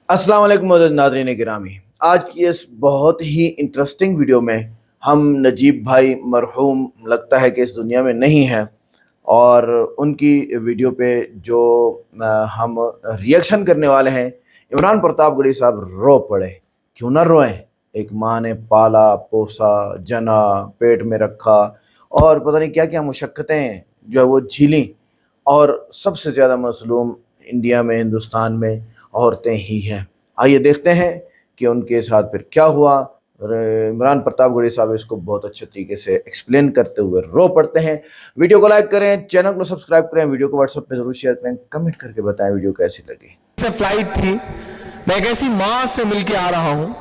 अस्सलाम वालेकुम मोअज़्ज़ज़ नाज़रीन गिरामी। आज की इस बहुत ही इंटरेस्टिंग वीडियो में हम नजीब भाई मरहूम लगता है कि इस दुनिया में नहीं हैं, और उनकी वीडियो पे जो हम रिएक्शन करने वाले हैं, इमरान प्रतापगढ़ी साहब रो पड़े। क्यों ना रोएं? एक माँ ने पाला पोसा जना पेट में रखा और पता नहीं क्या क्या मुशक्क़तें जो है वो झीली, और सबसे ज़्यादा मज़लूम इंडिया में हिंदुस्तान में औरतें ही हैं। आइए देखते हैं कि उनके साथ फिर क्या हुआ। इमरान प्रतापगढ़ी साहब इसको बहुत अच्छे तरीके से एक्सप्लेन करते हुए रो पड़ते हैं। वीडियो को लाइक करें, चैनल को सब्सक्राइब करें, वीडियो को व्हाट्सएप पे जरूर शेयर करें, कमेंट करके बताएं वीडियो कैसी लगी। फ्लाइट थी, मैं एक ऐसी माँ से मिलके आ रहा हूँ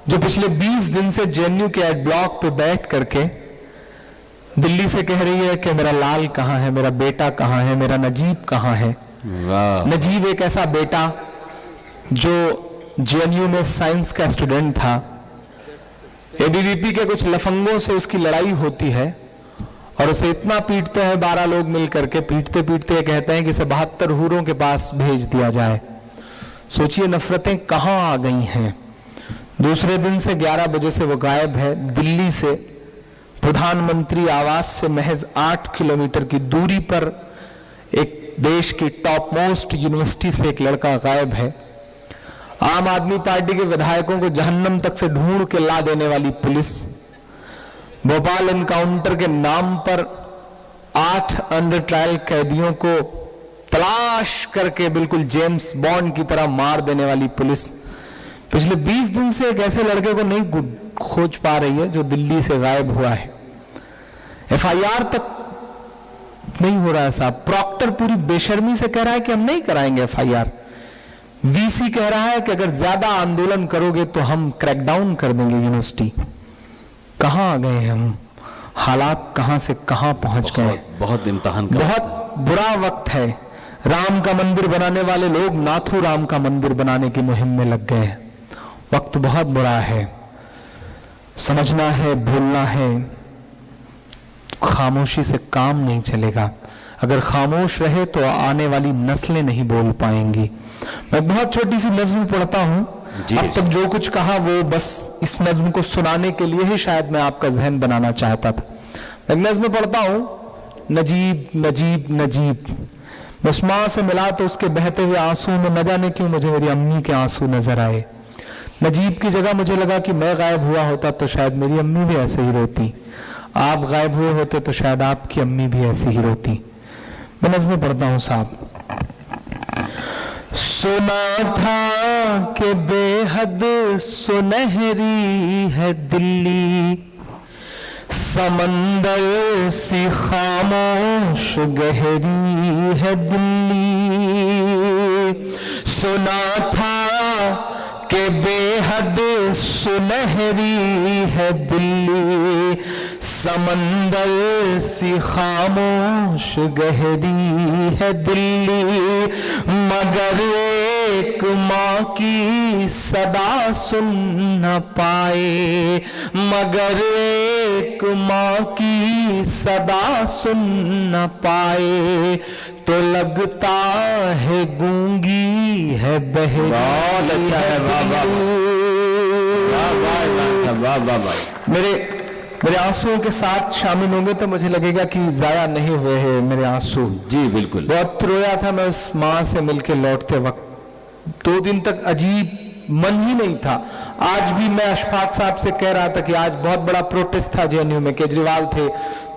जो पिछले 20 दिन से जेएनयू के एड ब्लॉक पे बैठ करके दिल्ली से कह रही है कि मेरा लाल कहाँ है, मेरा बेटा कहाँ है, मेरा नजीब कहाँ है। नजीब एक ऐसा बेटा जो जेएनयू में साइंस का स्टूडेंट था। एबीवीपी के कुछ लफंगों से उसकी लड़ाई होती है और उसे इतना पीटते हैं 12 लोग मिल करके, पीटते पीटते कहते हैं कि इसे 72 हूरों के पास भेज दिया जाए। सोचिए नफरतें कहाँ आ गई हैं। दूसरे दिन से 11 बजे से वो गायब है। दिल्ली से प्रधानमंत्री आवास से महज 8 किलोमीटर की दूरी पर एक देश की टॉप मोस्ट यूनिवर्सिटी से एक लड़का गायब है। आम आदमी पार्टी के विधायकों को जहन्नम तक से ढूंढ के ला देने वाली पुलिस, भोपाल एनकाउंटर के नाम पर 8 अंडर ट्रायल कैदियों को तलाश करके बिल्कुल जेम्स बॉन्ड की तरह मार देने वाली पुलिस पिछले 20 दिन से एक ऐसे लड़के को नहीं खोज पा रही है जो दिल्ली से गायब हुआ है। एफआईआर तक नहीं हो रहा है साहब। प्रॉक्टर पूरी बेशर्मी से कह रहा है कि हम नहीं कराएंगे एफआईआर। वीसी कह रहा है कि अगर ज्यादा आंदोलन करोगे तो हम क्रैकडाउन कर देंगे यूनिवर्सिटी। कहां आ गए हम? हालात कहां से कहां पहुंच गए। बहुत इम्तहान का बहुत बुरा वक्त है। राम का मंदिर बनाने वाले लोग नाथू राम का मंदिर बनाने की मुहिम में लग गए हैं। वक्त बहुत बुरा है। समझना है, भूलना है। खामोशी से काम नहीं चलेगा। अगर खामोश रहे तो आने वाली नस्लें नहीं बोल पाएंगी। मैं बहुत छोटी सी नज्म पढ़ता हूं। अब तक जो कुछ कहा वो बस इस नज्म को सुनाने के लिए ही शायद मैं आपका जहन बनाना चाहता था। मैं नज्म पढ़ता हूं। नजीब नजीब नजीब। उस माँ से मिला तो उसके बहते हुए आंसू में न जाने क्यों मुझे मेरी अम्मी के आंसू नजर आए। नजीब की जगह मुझे लगा कि मैं गायब हुआ होता तो शायद मेरी अम्मी भी ऐसे ही रोती। आप गायब हुए होते तो शायद आपकी अम्मी भी ऐसी ही रोती। मैं नज़्म पढ़ता हूं साहब। सुना था कि बेहद सुनहरी है दिल्ली, समंदर सी खामोश गहरी है दिल्ली। सुना था कि बेहद सुनहरी है दिल्ली, समंदर सी खामोश गहरी है दिल्ली। मगर एक माँ की सदा सुन न पाए, मगर एक माँ की सदा सुन न पाए तो लगता है गूंगी है बहरी। बहुत अच्छा है। मेरे आंसुओं के साथ शामिल होंगे तो मुझे लगेगा कि जाया नहीं हुए हैं मेरे आंसू। जी बिल्कुल। बहुत रोया था मैं उस माँ से मिलके लौटते वक्त। 2 दिन तक अजीब मन ही नहीं था। आज भी मैं अशफाक साहब से कह रहा था कि आज बहुत बड़ा प्रोटेस्ट था जेएनयू में। केजरीवाल थे,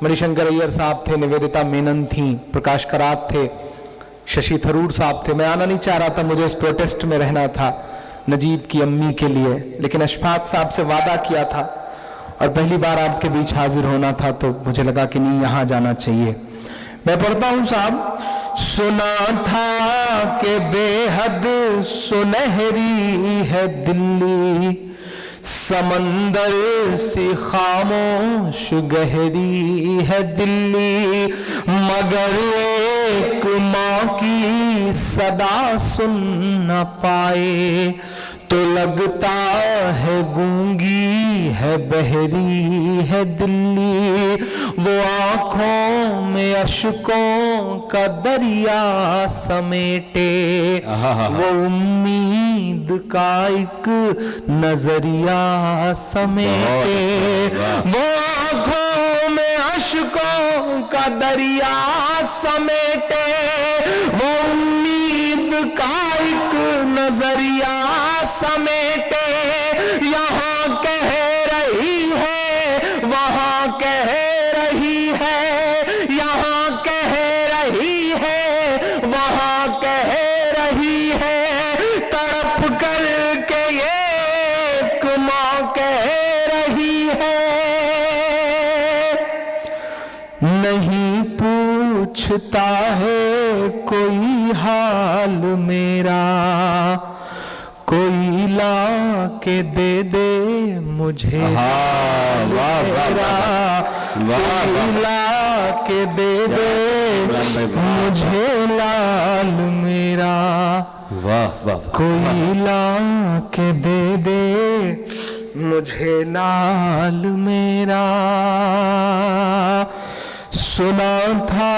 मणिशंकर अय्यर साहब थे, निवेदिता मेनन थी, प्रकाश करात थे, शशि थरूर साहब थे। मैं आना नहीं चाह रहा था, मुझे इस प्रोटेस्ट में रहना था नजीब की अम्मी के लिए। लेकिन अशफाक साहब से वादा किया था और पहली बार आपके बीच हाजिर होना था तो मुझे लगा कि नहीं, यहां जाना चाहिए। मैं पढ़ता हूं साहब। सुना था कि बेहद सुनहरी है दिल्ली, समंदर सी खामोश गहरी है दिल्ली। मगर एक माँ की सदा सुन न पाए तो लगता है गूंगी है बहरी है दिल्ली। वो आंखों में अश्कों का दरिया समेटे, वो उम्मीद का एक नजरिया समेटे, वो आंखों में अश्कों का दरिया समेटे, वो उम्मीद का एक नजरिया समेटे, यहाँ कह रही है वहाँ कह रही है, यहाँ कह रही है वहाँ कह रही है, तड़प कर के एक माँ कह रही है। नहीं पूछता है कोई हाल मेरा, कोई ला के दे दे मुझे मेरा, कोई ला के दे दे मुझे लाल मेरा, वाह वाह वाह। कोई ला के दे दे मुझे लाल मेरा। सुना था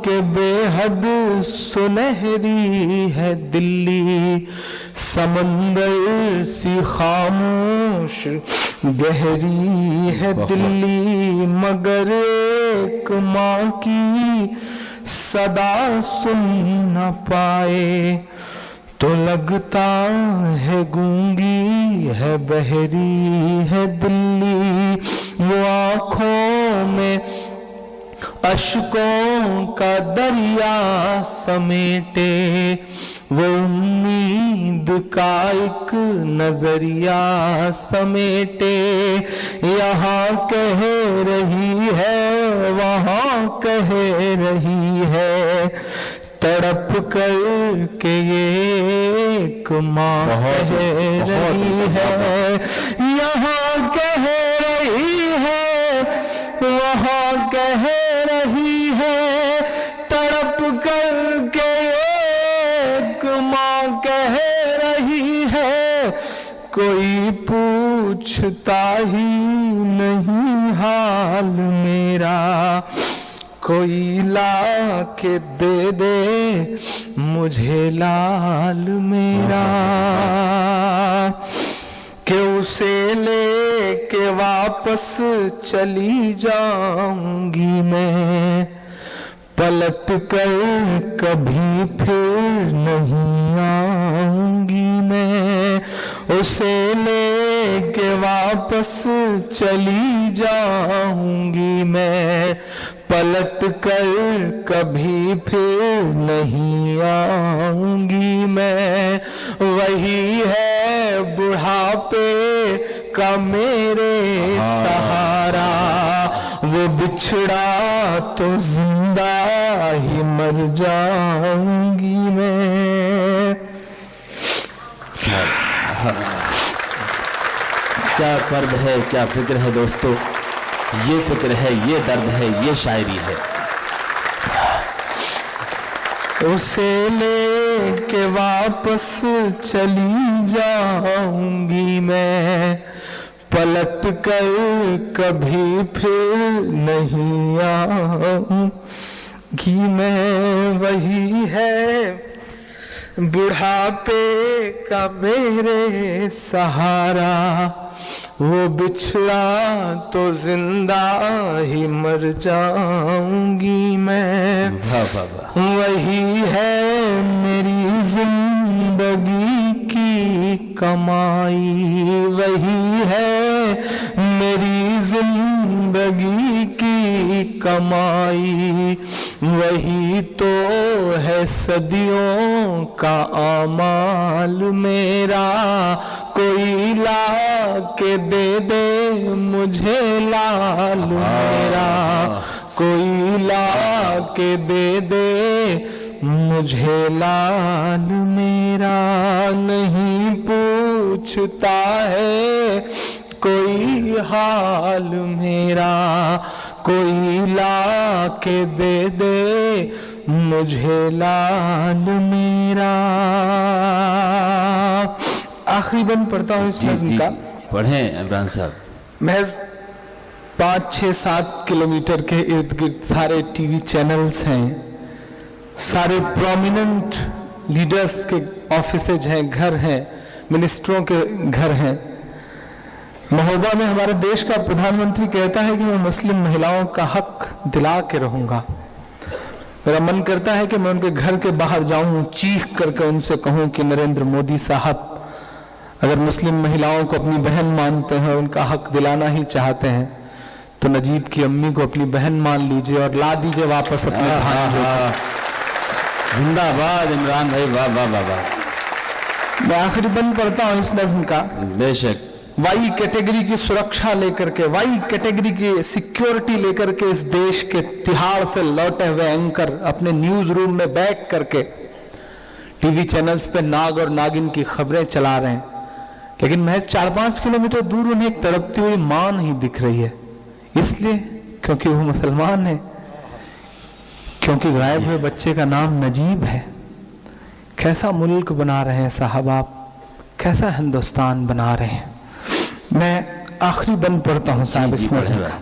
कि बेहद सुनहरी है दिल्ली, समंदर सी खामोश गहरी है दिल्ली, मगर एक माँ की सदा सुन न पाए तो लगता है गूंगी है बहरी है दिल्ली। वो आँखों में अश्कों का दरिया समेटे, वो उम्मीद का एक नजरिया समेटे, यहाँ कह रही है वहाँ कह रही है, तड़प कर के एक माँ कह रही है, यहाँ कह रही है वहाँ कह रही है, तड़प कर के एक माँ कह रही है, कोई पूछता ही नहीं हाल मेरा, कोई ला के दे दे मुझे लाल मेरा, कि उसे लेके वापस चली जाऊंगी मैं, पलट कर कभी फिर नहीं आऊंगी मैं, उसे लेके वापस चली जाऊंगी मैं, पलट कर कभी फिर नहीं आऊंगी मैं। वही है बुढ़ापे का मेरे सहारा, वो बिछड़ा तो जिंदा ही मर जाऊंगी मैं। क्या कर्ब है, क्या फिक्र है दोस्तों, ये फिक्र है, ये दर्द है, ये शायरी है। उसे लेके वापस चली जाऊंगी मैं, पलट कर कभी फिर नहीं आऊंगी मैं। वही है बुढ़ापे का मेरे सहारा, वो बिछड़ा तो जिंदा ही मर जाऊंगी मैं। वही है मेरी जिंदगी की कमाई, वही है मेरी जिंदगी की कमाई, वही तो है सदियों का आमाल मेरा। कोई ला के दे दे मुझे लाल मेरा, कोई ला के दे दे मुझे लाल मेरा। नहीं पूछता है कोई हाल मेरा, कोई ला के दे दे मुझे लाल मेरा। आखिरी बंद पढ़ता हूँ इस नज़्म का। पढ़ें इमरान साहब। महज 5-6-7 किलोमीटर के इर्द गिर्द सारे टीवी चैनल्स हैं, सारे प्रोमिनेंट लीडर्स के ऑफिसेज हैं, घर हैं, मिनिस्टरों के घर हैं। महोबा में हमारे देश का प्रधानमंत्री कहता है कि मैं मुस्लिम महिलाओं का हक दिला के रहूंगा। मेरा मन करता है कि मैं उनके घर के बाहर जाऊं, चीख करके उनसे कहूं कि नरेंद्र मोदी साहब, अगर मुस्लिम महिलाओं को अपनी बहन मानते हैं, उनका हक दिलाना ही चाहते हैं, तो नजीब की अम्मी को अपनी बहन मान लीजिए और ला दीजिए वापस अपने भांजे को। जिंदाबाद इमरान भाई, वाह वाह वाह वाह। मैं आखिरी बंद पढ़ता हूं इस नज्म का। बेशक। वाई कैटेगरी की सुरक्षा लेकर के, वाई कैटेगरी की सिक्योरिटी लेकर के इस देश के तिहाड़ से लौटे हुए एंकर अपने न्यूज रूम में बैठ करके टीवी चैनल्स पे नाग और नागिन की खबरें चला रहे हैं, लेकिन महज 4-5 किलोमीटर दूर उन्हें एक तड़पती हुई मां नहीं दिख रही है। इसलिए क्योंकि वो मुसलमान है, क्योंकि गायब हुए बच्चे का नाम नजीब है। कैसा मुल्क बना रहे हैं साहब आप, कैसा हिंदुस्तान बना रहे हैं। मैं आखिरी बंद पढ़ता हूं साहब इस नज़्म का।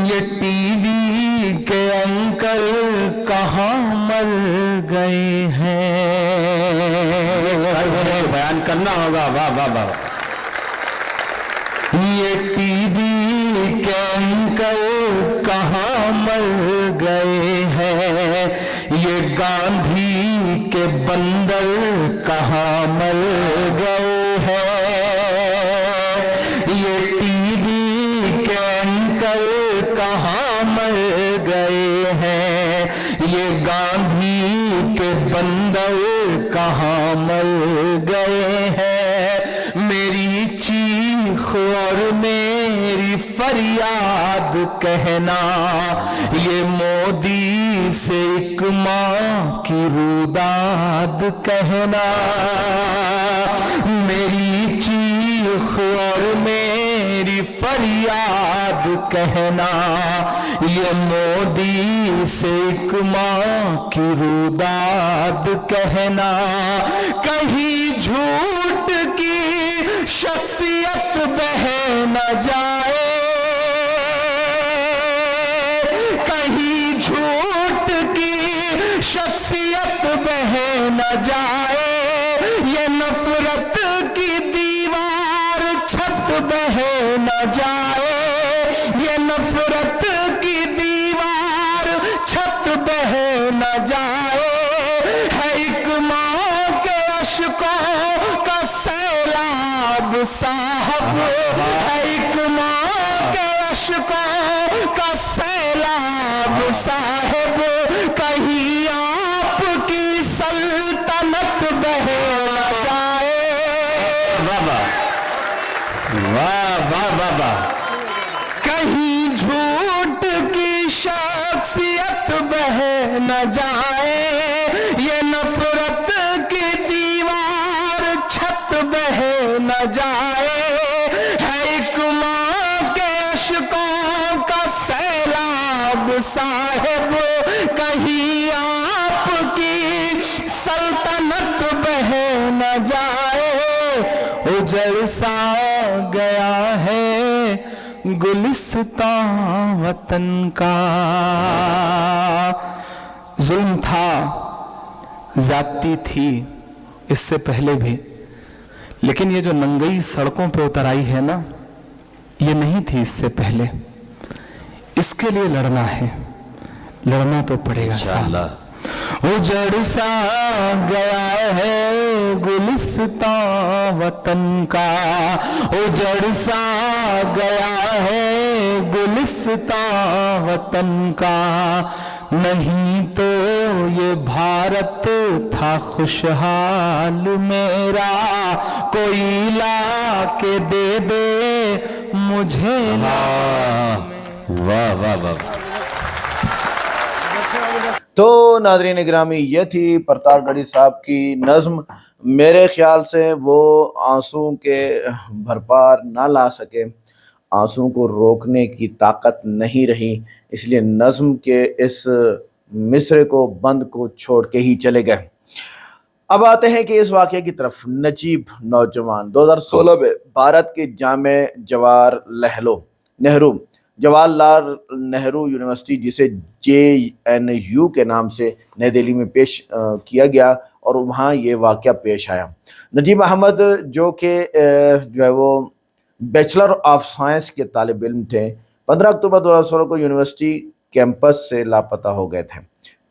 ये टीवी के अंकल कहाँ मर गए हैं, बयान करना होगा, वाह वाह वाह। ये टीवी के अंकल कहाँ मर गए हैं, ये गांधी के बंदर कहाँ मर गए हैं, ये टीवी के अंकल कहाँ मर गए हैं, ये गांधी के बंदर कहाँ मर गए हैं। मेरी चीख और मेरी फरियाद कहना, ये मोदी से एक माँ की रुदाद कहना। मेरी चीख और मेरी फरियाद कहना, ये मोदी से एक माँ की रुदाद कहना। कहीं झूठ की शख्सियत बह न जाए, कहीं झूठ की शख्सियत बह न जाए, ये नफरत की दीवार छत बह न जाए, ये नफरत की दीवार छत बह न जाए। है एक माँ के अश्कों का सैलाब साहब, है एक माँ के अश्कों का सैलाब साहब, कहीं आपकी सल्तनत बह न जाए। वाह वाह वाह वाह। कहीं झूठ की शख्सियत बह न जाए, ये नफरत की दीवार छत बह न जाए। है एक माँ के अश्कों का सैलाब साहिब, कहीं आपकी सल्तनत बह न जाए। उजड़ सा गया है गुलिस्तां वतन का। जुल्म था, ज्यादती थी इससे पहले भी, लेकिन ये जो नंगई सड़कों पे उतर आई है ना, ये नहीं थी इससे पहले। इसके लिए लड़ना है, लड़ना तो पड़ेगा इंशाअल्लाह। उजड़ सा गया है गुलिस्तां वतन का, उजड़ सा गया है गुलिस्तां वतन का। नहीं तो ये भारत था खुशहाल मेरा, कोई ला के दे दे मुझे। वाह वाह वाह। तो नाज़रीन गिरामी, ये थी प्रतापगढ़ी साहब की नज़्म। मेरे ख्याल से वो आंसू के भरपार ना ला सके, आंसू को रोकने की ताकत नहीं रही, इसलिए नज़्म के इस मिसरे को बंद को छोड़ के ही चले गए। अब आते हैं कि इस वाक़े की तरफ। नजीब नौजवान 2016 में भारत के जामे नेहरू जवाहरलाल नेहरू यूनिवर्सिटी, जिसे JNU के नाम से नई दिल्ली में पेश किया गया, اور وہاں یہ واقعہ پیش آیا۔ نجیب احمد جو کہ جو ہے وہ بیچلر آف سائنس کے طالب علم تھے، 15 اکتوبر 2016 کو یونیورسٹی کیمپس سے لاپتہ ہو گئے تھے۔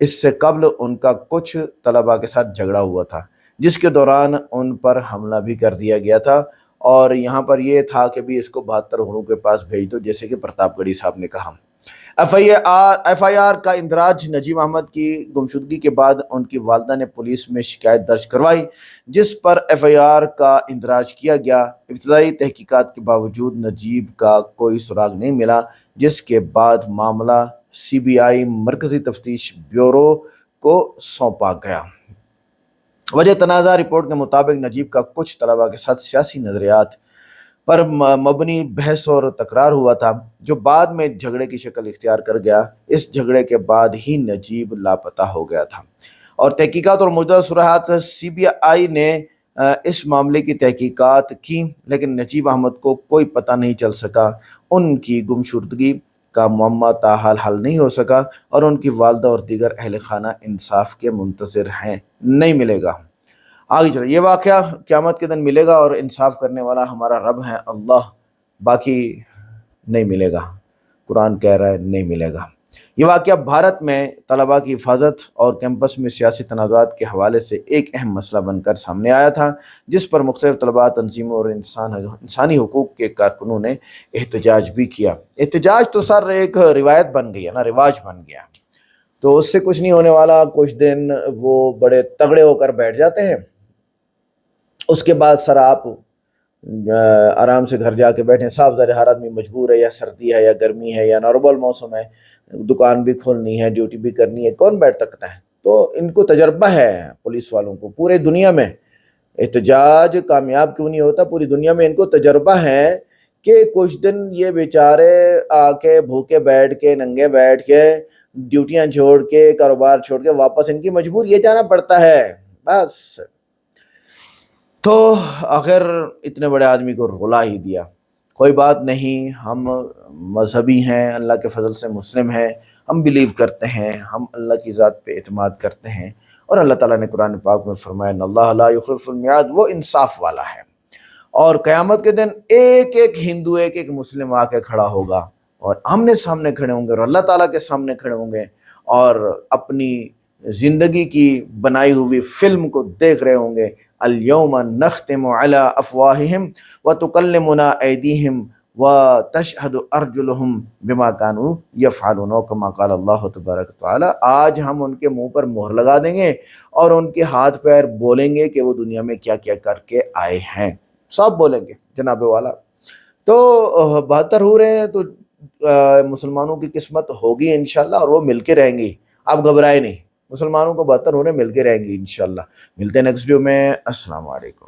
اس سے قبل ان کا کچھ طلباء کے ساتھ جھگڑا ہوا تھا، جس کے دوران ان پر حملہ بھی کر دیا گیا تھا، اور یہاں پر یہ تھا کہ بھی اس کو 72 گھروں کے پاس بھیج دو، جیسے کہ پرتاپ گڑھی صاحب نے کہا۔ ایف آئی آر کا اندراج نجیب احمد کی گمشدگی کے بعد ان کی والدہ نے پولیس میں شکایت درج کروائی، جس پر ایف آئی آر کا اندراج کیا گیا۔ ابتدائی تحقیقات کے باوجود نجیب کا کوئی سراغ نہیں ملا، جس کے بعد معاملہ سی بی آئی مرکزی تفتیش بیورو کو سونپا گیا۔ وجہ تنازع رپورٹ کے مطابق نجیب کا کچھ طلباء کے ساتھ سیاسی نظریات پر مبنی بحث اور تکرار ہوا تھا، جو بعد میں جھگڑے کی شکل اختیار کر گیا۔ اس جھگڑے کے بعد ہی نجیب لاپتہ ہو گیا تھا، اور تحقیقات اور موجودہ صورتحال سی بی آئی نے اس معاملے کی تحقیقات کی، لیکن نجیب احمد کو کوئی پتہ نہیں چل سکا۔ ان کی گمشدگی کا معمہ تاحال حل نہیں ہو سکا، اور ان کی والدہ اور دیگر اہل خانہ انصاف کے منتظر ہیں۔ نہیں ملے گا۔ آگے چلو، یہ واقعہ قیامت کے دن ملے گا، اور انصاف کرنے والا ہمارا رب ہے اللہ، باقی نہیں ملے گا۔ قرآن کہہ رہا ہے نہیں ملے گا۔ یہ واقعہ بھارت میں طلباء کی حفاظت اور کیمپس میں سیاسی تنازعات کے حوالے سے ایک اہم مسئلہ بن کر سامنے آیا تھا، جس پر مختلف طلباء تنظیموں اور انسانی حقوق کے کارکنوں نے احتجاج بھی کیا۔ احتجاج تو سر ایک روایت بن گئی ہے نا، رواج بن گیا، تو اس سے کچھ نہیں ہونے والا۔ کچھ دن وہ بڑے تگڑے ہو کر بیٹھ جاتے ہیں، اس کے بعد سر آپ آرام سے گھر جا کے بیٹھیں۔ صاف ظاہر ہر آدمی مجبور ہے، یا سردی ہے یا گرمی ہے یا نارمل موسم ہے، دکان بھی کھولنی ہے، ڈیوٹی بھی کرنی ہے، کون بیٹھ سکتا ہے؟ تو ان کو تجربہ ہے پولیس والوں کو، پورے دنیا میں احتجاج کامیاب کیوں نہیں ہوتا، پوری دنیا میں ان کو تجربہ ہے کہ کچھ دن یہ بیچارے آ کے بھوکے بیٹھ کے، ننگے بیٹھ کے، ڈیوٹیاں چھوڑ کے، کاروبار چھوڑ کے واپس ان کی مجبور یہ جانا پڑتا ہے بس۔ تو آخر اتنے بڑے آدمی کو رلا ہی دیا۔ کوئی بات نہیں، ہم مذہبی ہیں، اللہ کے فضل سے مسلم ہیں، ہم بلیو کرتے ہیں، ہم اللہ کی ذات پہ اعتماد کرتے ہیں، اور اللہ تعالیٰ نے قرآن پاک میں فرمایا ان اللہ لا یخلف المیعاد، وہ انصاف والا ہے۔ اور قیامت کے دن ایک ایک ہندو، ایک ایک مسلم آ کے کھڑا ہوگا، اور آمنے سامنے کھڑے ہوں گے، اور اللہ تعالیٰ کے سامنے کھڑے ہوں گے، اور اپنی زندگی کی بنائی ہوئی فلم کو دیکھ رہے ہوں گے۔ الیوم نختم علی افواہہم وتکلمنا ایدیہم وتشہد ارجلہم بما کانوا یفعلون، کما قال اللہ تبارک وتعالی۔ آج ہم ان کے منہ پر مہر لگا دیں گے، اور ان کے ہاتھ پیر بولیں گے کہ وہ دنیا میں کیا کیا کر کے آئے ہیں، سب بولیں گے جناب والا۔ تو 72 ہو رہے ہیں، تو مسلمانوں کی قسمت ہوگی انشاءاللہ، اور وہ مل کے رہیں گی۔ آپ گھبرائے نہیں، مسلمانوں کو 72 ہو رہے مل کے رہیں گی انشاءاللہ۔ ملتے ہیں نیکسٹ ویڈیو میں۔ السلام علیکم۔